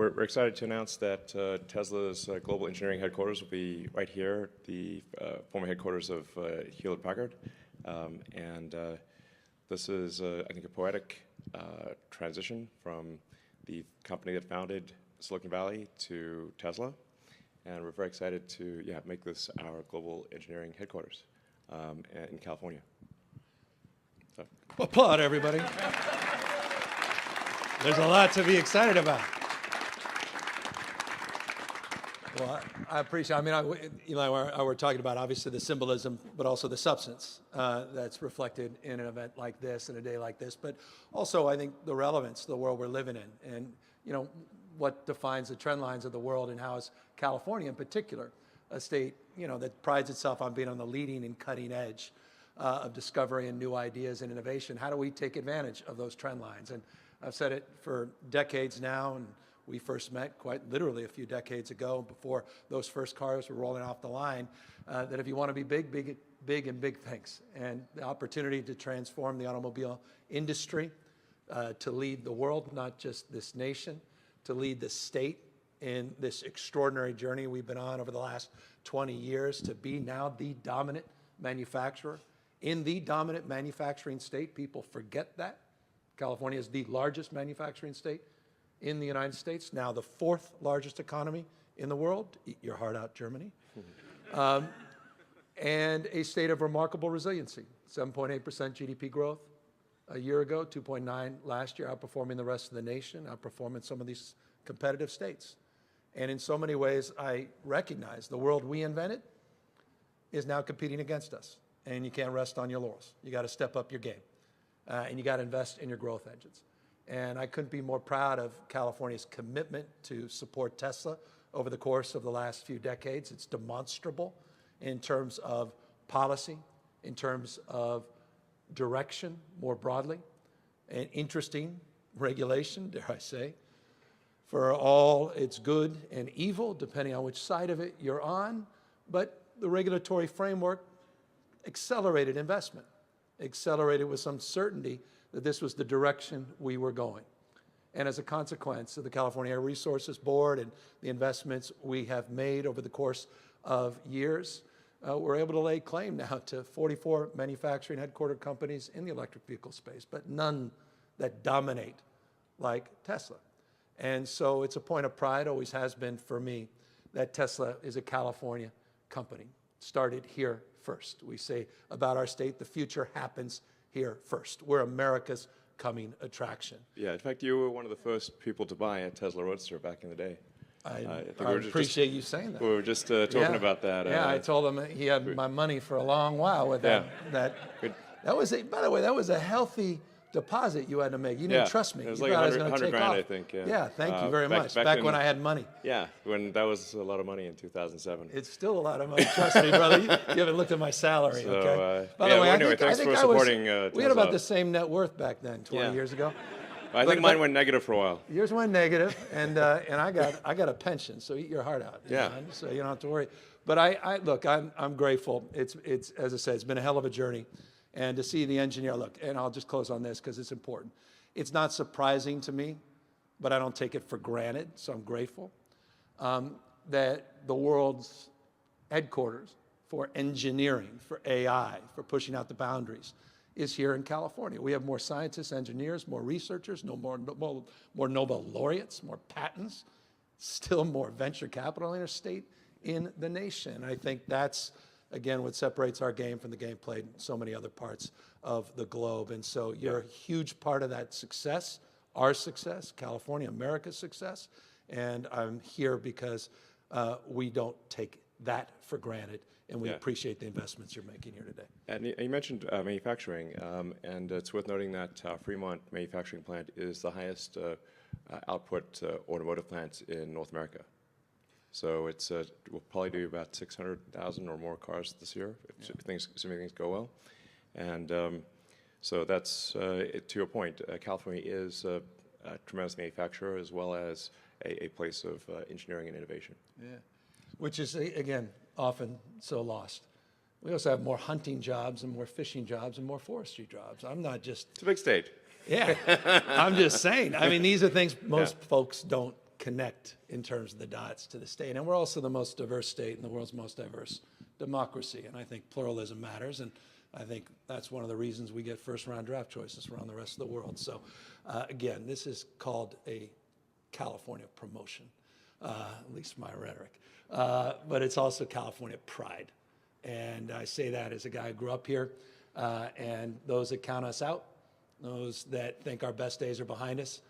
We're excited to announce that Tesla's global engineering headquarters will be right here, the former headquarters of Hewlett-Packard. This is, I think, a poetic transition from the company that founded Silicon Valley to Tesla. And we're very excited to make this our global engineering headquarters in California. So. Applaud, everybody. There's a lot to be excited about. Well, I appreciate it. I mean, Eli and I were talking about, obviously, the symbolism, but also the substance that's reflected in an event like this, in a day like this. But also, I think, the relevance of the world we're living in. And, you know, what defines the trend lines of the world, and how is California in particular a state, you know, that prides itself on being on the leading and cutting edge of discovery and new ideas and innovation. How do we take advantage of those trend lines? And I've said it for decades now, and we first met quite literally a few decades ago, before those first cars were rolling off the line, that if you want to be big in big things, and the opportunity to transform the automobile industry, to lead the world, not just this nation, to lead the state in this extraordinary journey we've been on over the last 20 years, to be now the dominant manufacturer in the dominant manufacturing state. People forget that. California is the largest manufacturing state in the United States, now the 4th largest economy in the world. Eat your heart out, Germany. And a state of remarkable resiliency. 7.8% GDP growth a year ago, 2.9 last year, outperforming the rest of the nation, outperforming some of these competitive states. And in so many ways, I recognize the world we invented is now competing against us. And you can't rest on your laurels. You got to step up your game. And you got to invest in your growth engines. And I couldn't be more proud of California's commitment to support Tesla over the course of the last few decades. It's demonstrable in terms of policy, in terms of direction more broadly, and interesting regulation, dare I say, for all its good and evil, depending on which side of it you're on. But the regulatory framework accelerated investment, accelerated with some certainty that this was the direction we were going. And as a consequence of the California Air Resources Board and the investments we have made over the course of years, we're able to lay claim now to 44 manufacturing headquartered companies in the electric vehicle space, but none that dominate like Tesla. And so it's a point of pride, always has been for me, that Tesla is a California company. Started here first. We say about our state, the future happens here first. We're America's coming attraction. Yeah, in fact, you were one of the first people to buy a Tesla Roadster back in the day. I appreciate you saying that. We were just talking about that. Yeah, I told him he had my money for a long while with that. That was by the way, that was a healthy deposit you had to make. You didn't trust me. It was you like thought 100 grand, off. I think. Yeah, thank you very much. Back when I had money. Yeah, when that was a lot of money in 2007. It's still a lot of money. Trust me, brother. You haven't looked at my salary, So, okay? By the way, anyway, I think we had about the same net worth back then, 20 years ago. I think mine went negative for a while. Yours went negative, and I got a pension, so eat your heart out. Yeah. So you don't have to worry. But look, I'm grateful. It's as I said, it's been a hell of a journey, and to see the engineer look. And I'll just close on this because it's important. It's not surprising to me, but I don't take it for granted. So I'm grateful that the world's headquarters for engineering, for AI, for pushing out the boundaries, is here in California. We have more scientists, engineers, more researchers, more Nobel laureates, more patents, still more venture capital in our state in the nation. I think that's, again, what separates our game from the game played in so many other parts of the globe. And so you're a huge part of that success, our success, California, America's success. And I'm here because we don't take that for granted. And we appreciate the investments you're making here today. And you mentioned manufacturing, and it's worth noting that Fremont manufacturing plant is the highest output automotive plant in North America. So we'll probably do about 600,000 or more cars this year, assuming things go well. And so that's, to your point, California is a tremendous manufacturer as well as a place of engineering and innovation. Yeah, which is, again, often so lost. We also have more hunting jobs and more fishing jobs and more forestry jobs. I'm not just... It's a big state. Yeah, I'm just saying. I mean, these are things most folks don't connect in terms of the dots to the state. And we're also the most diverse state and the world's most diverse democracy. And I think pluralism matters. And I think that's one of the reasons we get first-round draft choices around the rest of the world. So, again, this is called a California promotion, at least my rhetoric. But it's also California pride. And I say that as a guy who grew up here. And those that count us out, those that think our best days are behind us,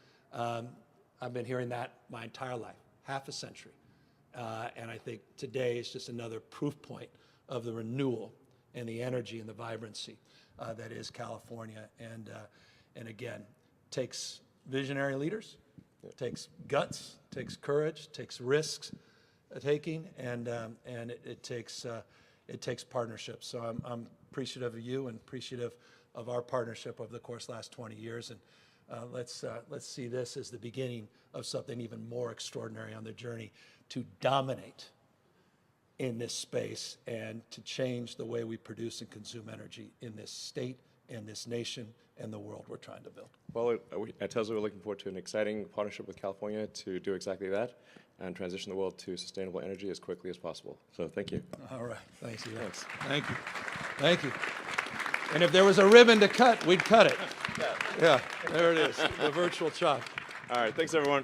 I've been hearing that my entire life, half a century. And I think today is just another proof point of the renewal and the energy and the vibrancy that is California. And again, takes visionary leaders, takes guts, takes courage, takes risks taking, and it takes partnership. So I'm appreciative of you and appreciative of our partnership over the course of the last 20 years. And let's see this as the beginning of something even more extraordinary on the journey to dominate in this space and to change the way we produce and consume energy in this state and this nation and the world we're trying to build. Well, at Tesla, we're looking forward to an exciting partnership with California to do exactly that and transition the world to sustainable energy as quickly as possible. So thank you. All right. Thanks, Eli. Thanks. Thank you. Thank you. And if there was a ribbon to cut, we'd cut it. Yeah, there it is, the virtual chop. All right. Thanks, everyone.